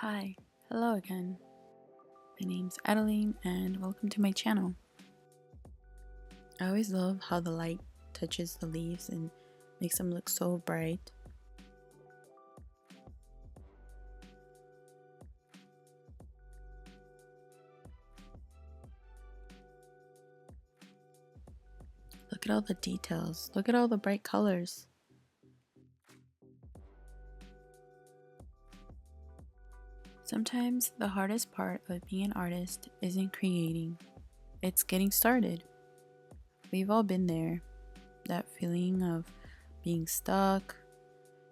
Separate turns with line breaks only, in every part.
Hi, hello again. My name's Adeline and welcome to my channel. I always love how the light touches the leaves and makes them look so bright. Look at all the details, look at all the bright colors. Sometimes the hardest part of being an artist isn't creating, it's getting started. We've all been there, that feeling of being stuck.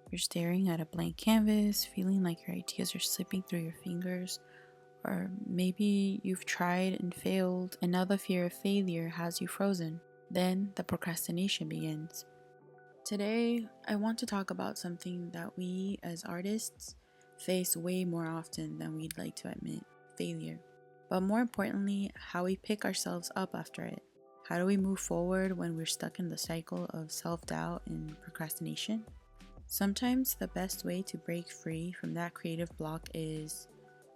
You're staring at a blank canvas, feeling like your ideas are slipping through your fingers. Or maybe you've tried and failed, and now the fear of failure has you frozen. Then the procrastination begins. Today, I want to talk about something that we as artists face way more often than we'd like to admit: failure. But more importantly, how we pick ourselves up after it. How do we move forward when we're stuck in the cycle of self-doubt and procrastination? Sometimes the best way to break free from that creative block is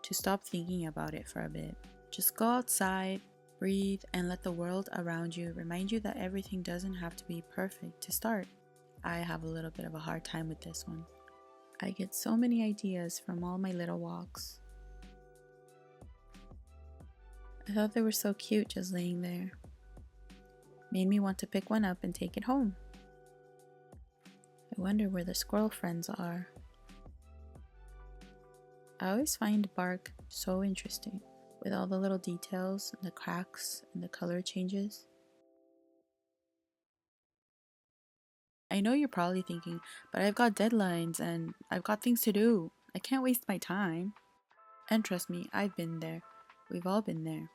to stop thinking about it for a bit. Just go outside, breathe, and let the world around you remind you that everything doesn't have to be perfect to start. I have a little bit of a hard time with this one. I get so many ideas from all my little walks. I thought they were so cute just laying there. Made me want to pick one up and take it home. I wonder where the squirrel friends are. I always find bark so interesting, with all the little details and the cracks and the color changes. I know you're probably thinking, but I've got deadlines and I've got things to do. I can't waste my time. And trust me, I've been there. We've all been there.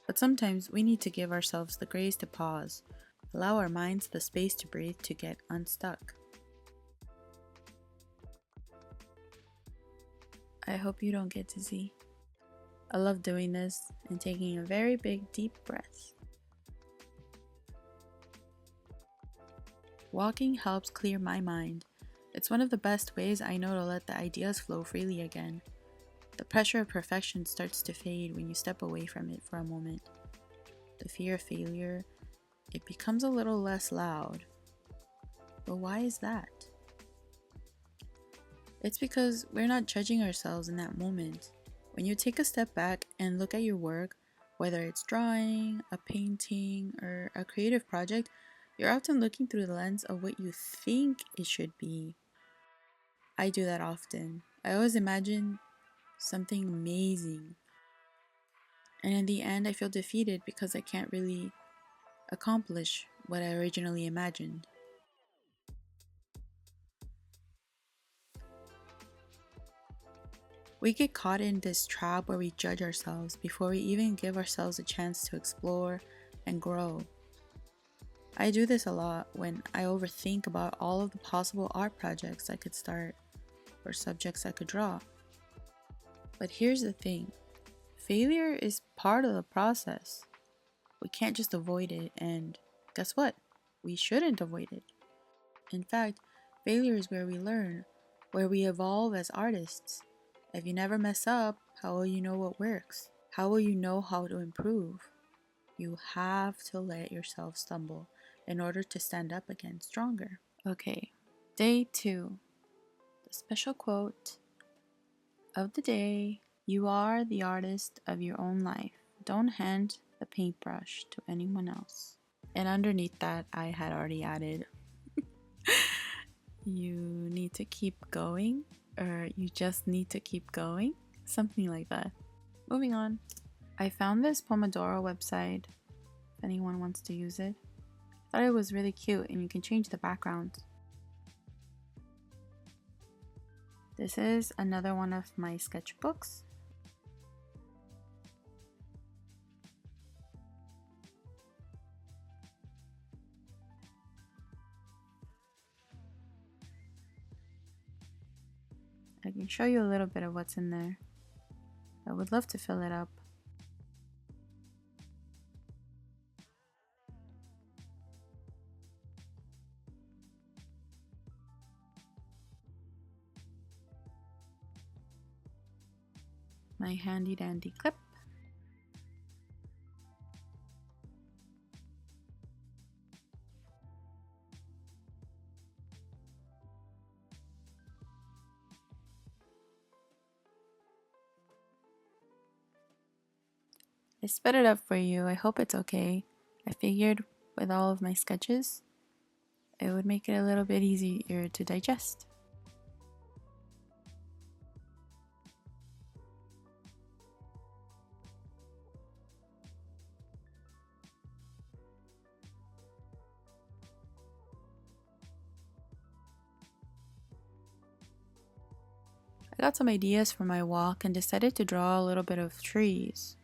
But sometimes we need to give ourselves the grace to pause, allow our minds the space to breathe, to get unstuck. I hope you don't get dizzy. I love doing this and taking a very big deep breath. Walking helps clear my mind. It's one of the best ways I know to let the ideas flow freely again. The pressure of perfection starts to fade when you step away from it for a moment. The fear of failure, it becomes a little less loud. But why is that? It's because we're not judging ourselves in that moment. When you take a step back and look at your work, whether it's drawing, a painting, or a creative project, you're often looking through the lens of what you think it should be. I do that often. I always imagine something amazing. And in the end, I feel defeated because I can't really accomplish what I originally imagined. We get caught in this trap where we judge ourselves before we even give ourselves a chance to explore and grow. I do this a lot when I overthink about all of the possible art projects I could start or subjects I could draw. But here's the thing, failure is part of the process. We can't just avoid it, and guess what? We shouldn't avoid it. In fact, failure is where we learn, where we evolve as artists. If you never mess up, how will you know what works? How will you know how to improve? You have to let yourself stumble in order to stand up again stronger. Okay, day 2. The special quote of the day: you are the artist of your own life. Don't hand the paintbrush to anyone else. And underneath that, I had already added, you need to keep going, or you just need to keep going, something like that. Moving on. I found this Pomodoro website, if anyone wants to use it. I thought it was really cute, and you can change the background. This is another one of my sketchbooks. I can show you a little bit of what's in there. I would love to fill it up. my handy dandy clip. I sped it up for you. I hope it's okay. I figured with all of my sketches, it would make it a little bit easier to digest. I got some ideas for my walk and decided to draw a little bit of trees.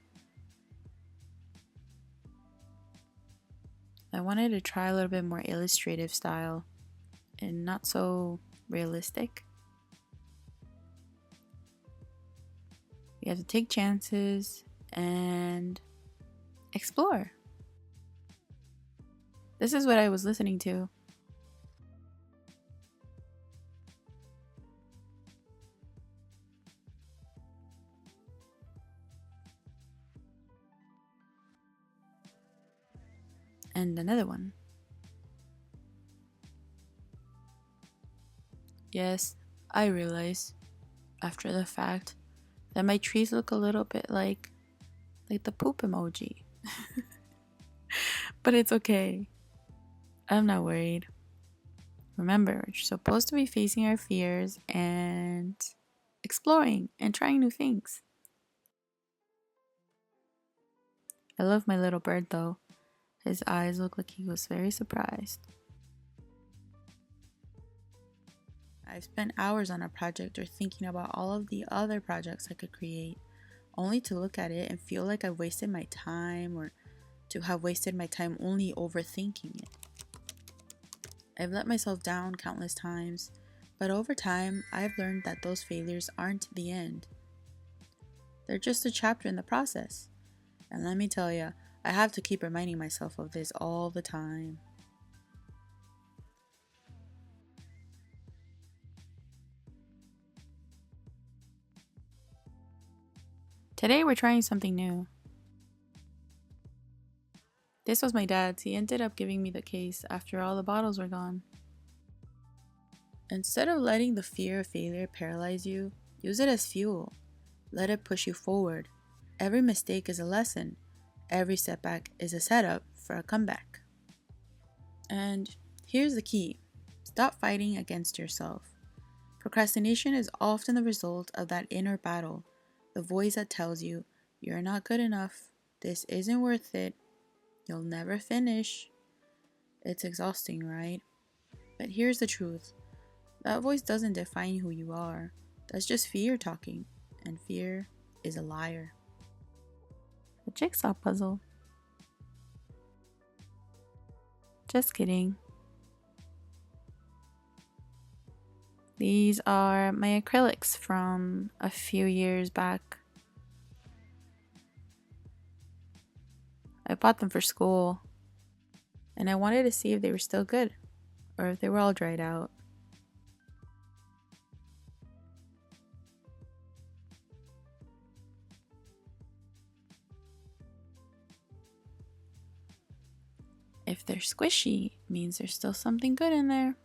I wanted to try a little bit more illustrative style and not so realistic. You have to take chances and explore. This is what I was listening to. And another one. Yes, I realize after the fact that my trees look a little bit like the poop emoji. But it's okay. I'm not worried. Remember, we're supposed to be facing our fears and exploring and trying new things. I love my little bird though. His eyes look like he was very surprised. I've spent hours on a project or thinking about all of the other projects I could create, only to look at it and feel like I've wasted my time or to have wasted my time only overthinking it. I've let myself down countless times, but over time, I've learned that those failures aren't the end. They're just a chapter in the process. And let me tell you, I have to keep reminding myself of this all the time. Today we're trying something new. This was my dad's. He ended up giving me the case after all the bottles were gone. Instead of letting the fear of failure paralyze you, use it as fuel. Let it push you forward. Every mistake is a lesson. Every setback is a setup for a comeback. And here's the key. Stop fighting against yourself. Procrastination is often the result of that inner battle, the voice that tells you, you're not good enough, this isn't worth it, you'll never finish. It's exhausting, right? But here's the truth. That voice doesn't define who you are. That's just fear talking, and fear is a liar. A jigsaw puzzle. Just kidding. These are my acrylics from a few years back. I bought them for school, and I wanted to see if they were still good, or if they were all dried out. If they're squishy, it means there's still something good in there.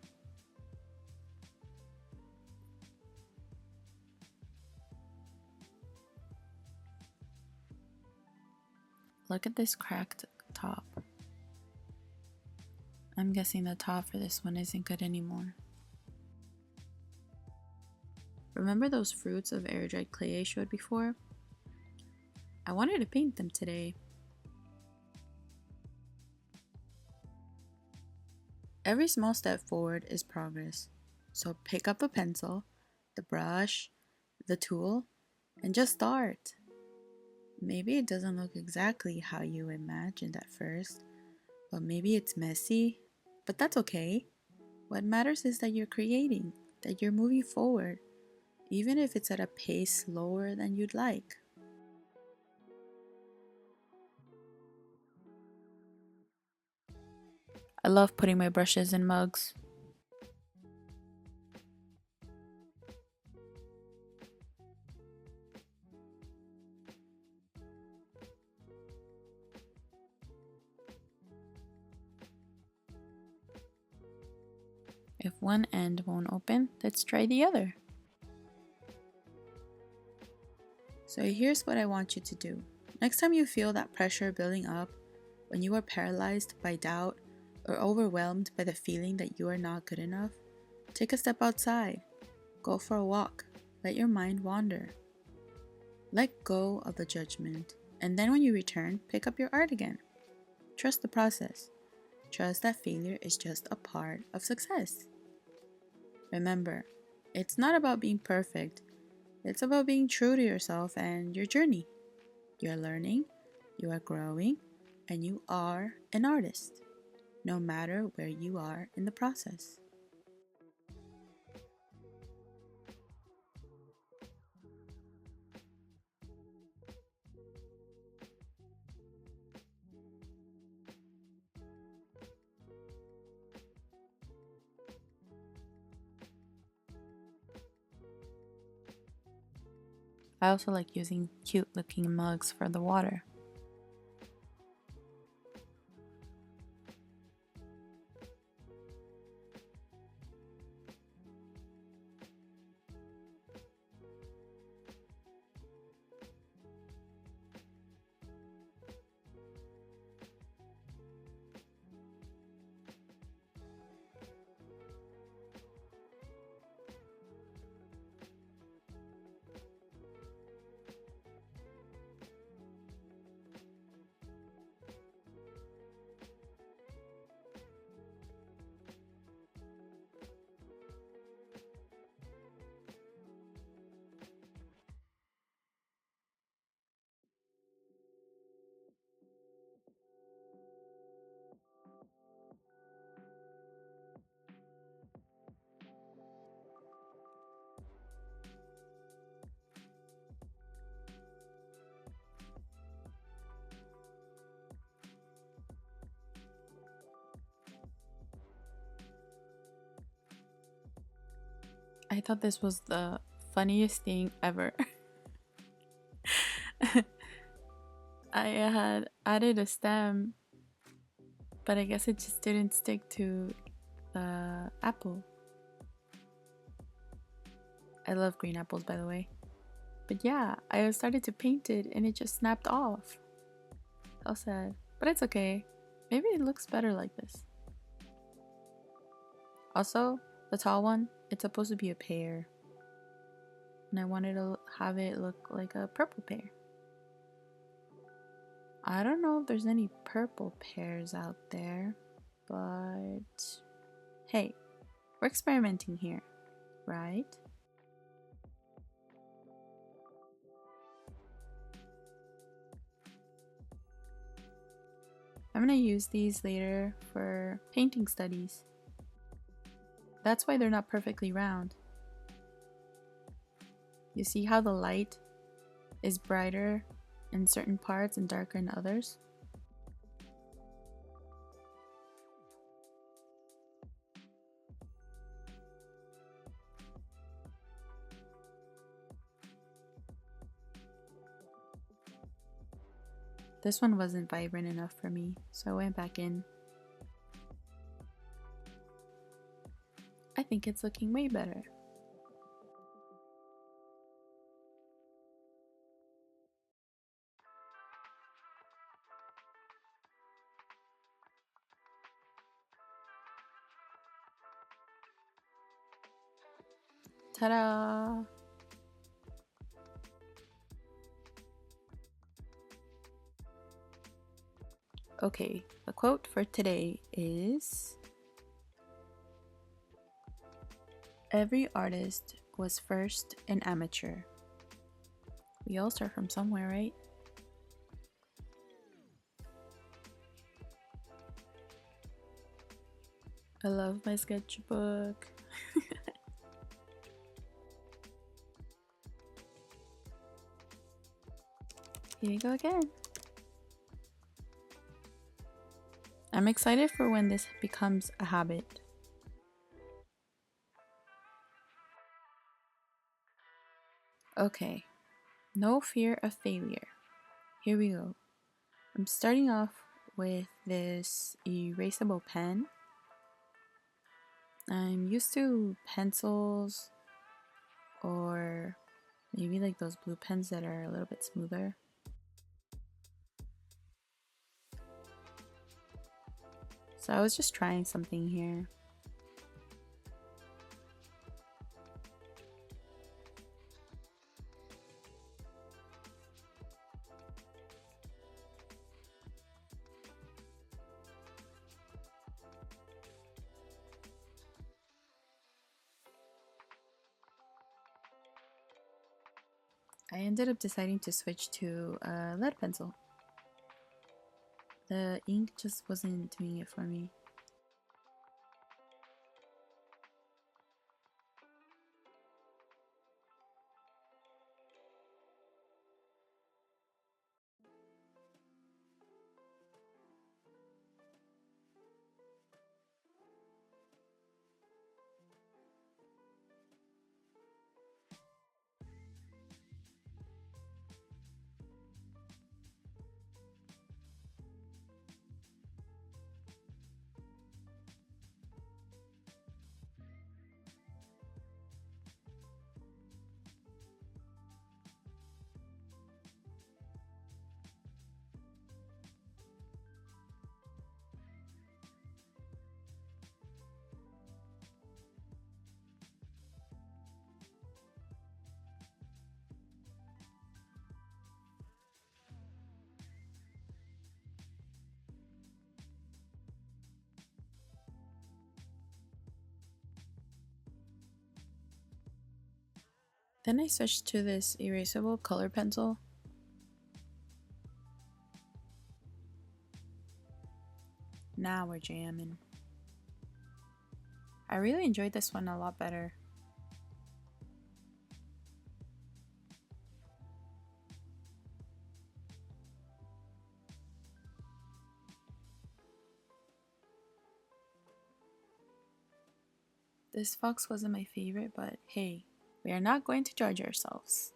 Look at this cracked top. I'm guessing the top for this one isn't good anymore. Remember those fruits of air-dried clay I showed before? I wanted to paint them today. Every small step forward is progress. So pick up the pencil, the brush, the tool, and just start. Maybe it doesn't look exactly how you imagined at first, but maybe it's messy, but that's okay. What matters is that you're creating, that you're moving forward, even if it's at a pace slower than you'd like. I love putting my brushes in mugs. If one end won't open, let's try the other. So here's what I want you to do. Next time you feel that pressure building up, when you are paralyzed by doubt or overwhelmed by the feeling that you are not good enough, take a step outside. Go for a walk. Let your mind wander. Let go of the judgment. And then when you return, pick up your art again. Trust the process. Trust that failure is just a part of success. Remember, it's not about being perfect. It's about being true to yourself and your journey. You're learning, you are growing, and you are an artist, no matter where you are in the process. I also like using cute looking mugs for the water. I thought this was the funniest thing ever. I had added a stem, but I guess it just didn't stick to the apple. I love green apples, by the way. But yeah, I started to paint it and it just snapped off. So sad. But it's okay. Maybe it looks better like this. Also, the tall one, it's supposed to be a pear. And I wanted to have it look like a purple pear. I don't know if there's any purple pears out there, but hey, we're experimenting here, right? I'm gonna use these later for painting studies. That's why they're not perfectly round. You see how the light is brighter in certain parts and darker in others? This one wasn't vibrant enough for me, so I went back in. I think it's looking way better. Ta-da! Okay, the quote for today is: every artist was first an amateur. We all start from somewhere, right? I love my sketchbook. Here you go again. I'm excited for when this becomes a habit. Okay, no fear of failure. Here we go. I'm starting off with this erasable pen. I'm used to pencils or maybe like those blue pens that are a little bit smoother. So I was just trying something here. I ended up deciding to switch to a lead pencil. The ink just wasn't doing it for me. Then I switched to this erasable color pencil. Now we're jamming. I really enjoyed this one a lot better. This fox wasn't my favorite, but hey, we are not going to judge ourselves.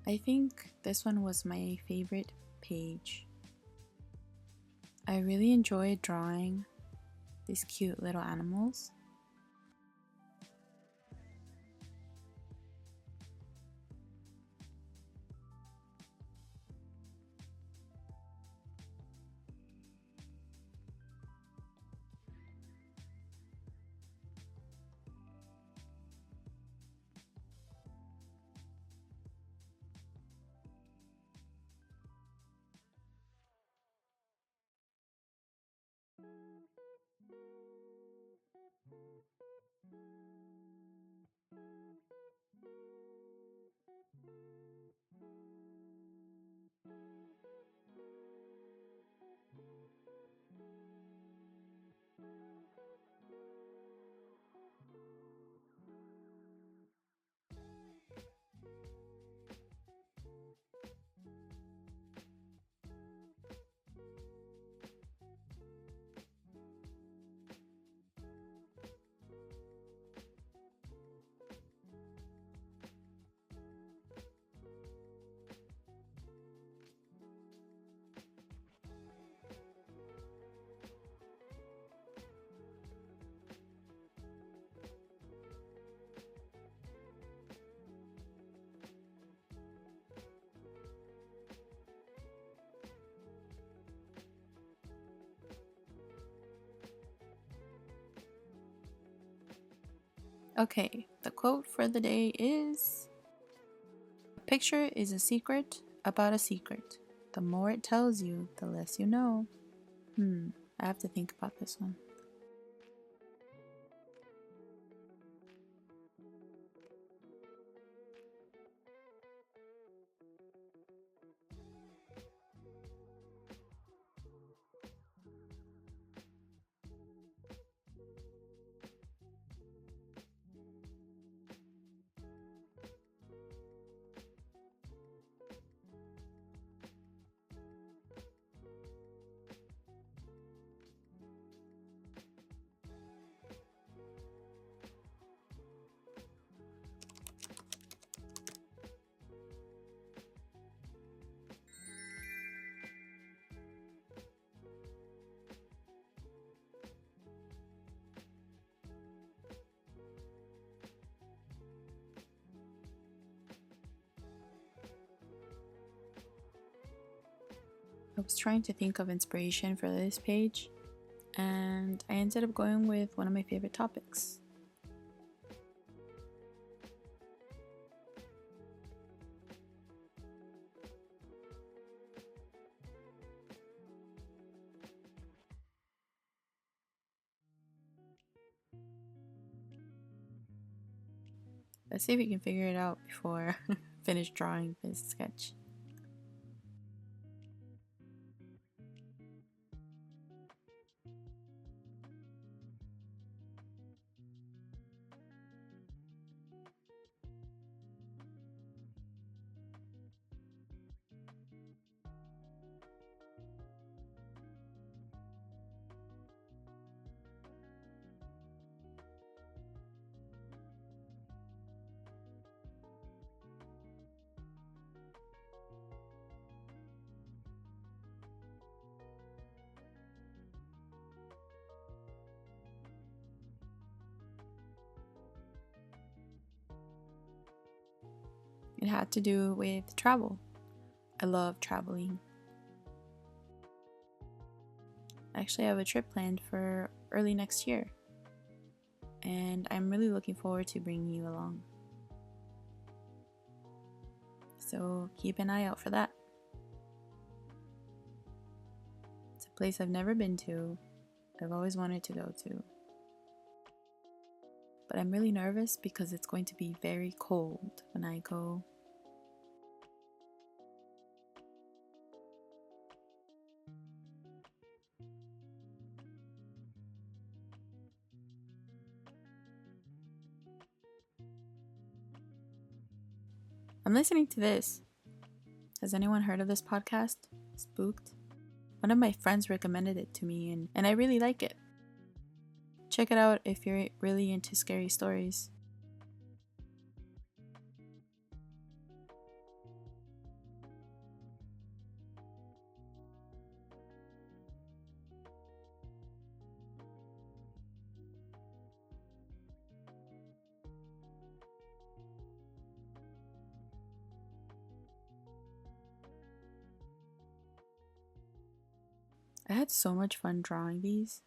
I think this one was my favorite page. I really enjoyed drawing these cute little animals. Okay, the quote for the day is: "A picture is a secret about a secret. The more it tells you, the less you know." I have to think about this one. I was trying to think of inspiration for this page, and I ended up going with one of my favorite topics. Let's see if we can figure it out before I finish drawing this sketch. It had to do with travel. I love traveling. I actually have a trip planned for early next year, and I'm really looking forward to bringing you along. So keep an eye out for that. It's a place I've never been to, I've always wanted to go to. But I'm really nervous because it's going to be very cold when I go. I'm listening to this. Has anyone heard of this podcast? Spooked? One of my friends recommended it to me, and I really like it. Check it out if you're really into scary stories. I had so much fun drawing these.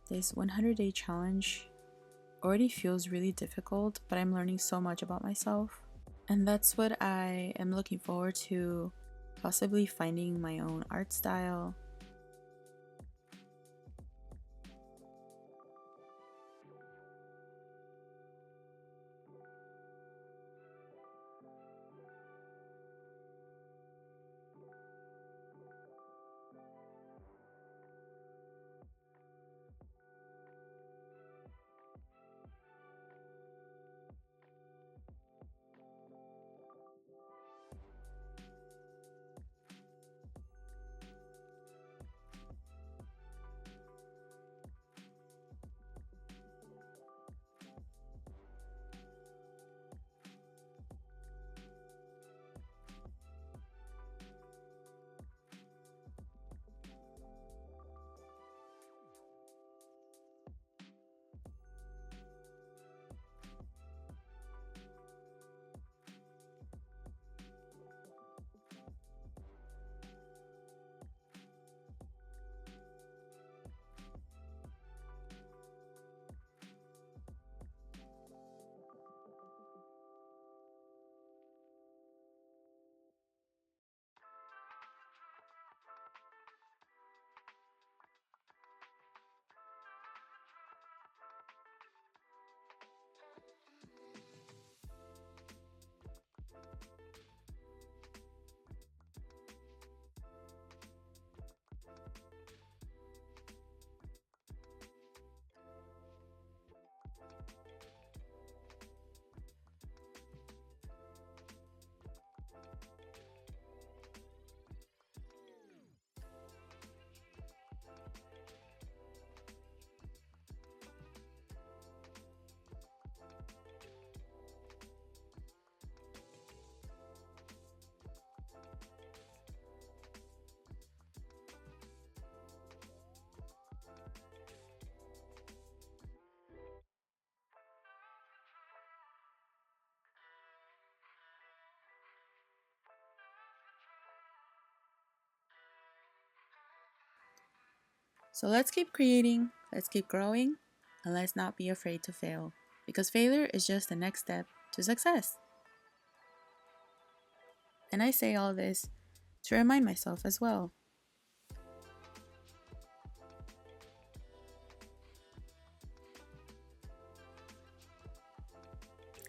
This 100-day challenge already feels really difficult, but I'm learning so much about myself. And that's what I am looking forward to, possibly finding my own art style. So let's keep creating, let's keep growing, and let's not be afraid to fail, because failure is just the next step to success. And I say all this to remind myself as well.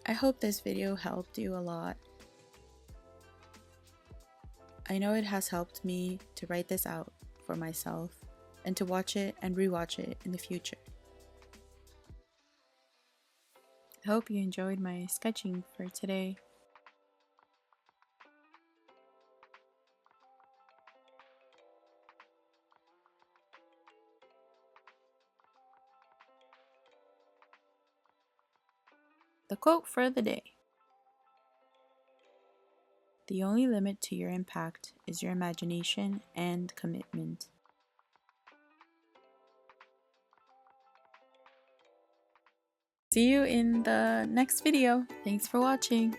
I hope this video helped you a lot. I know it has helped me to write this out for myself and to watch it and rewatch it in the future. I hope you enjoyed my sketching for today. The quote for the day: the only limit to your impact is your imagination and commitment. See you in the next video. Thanks for watching.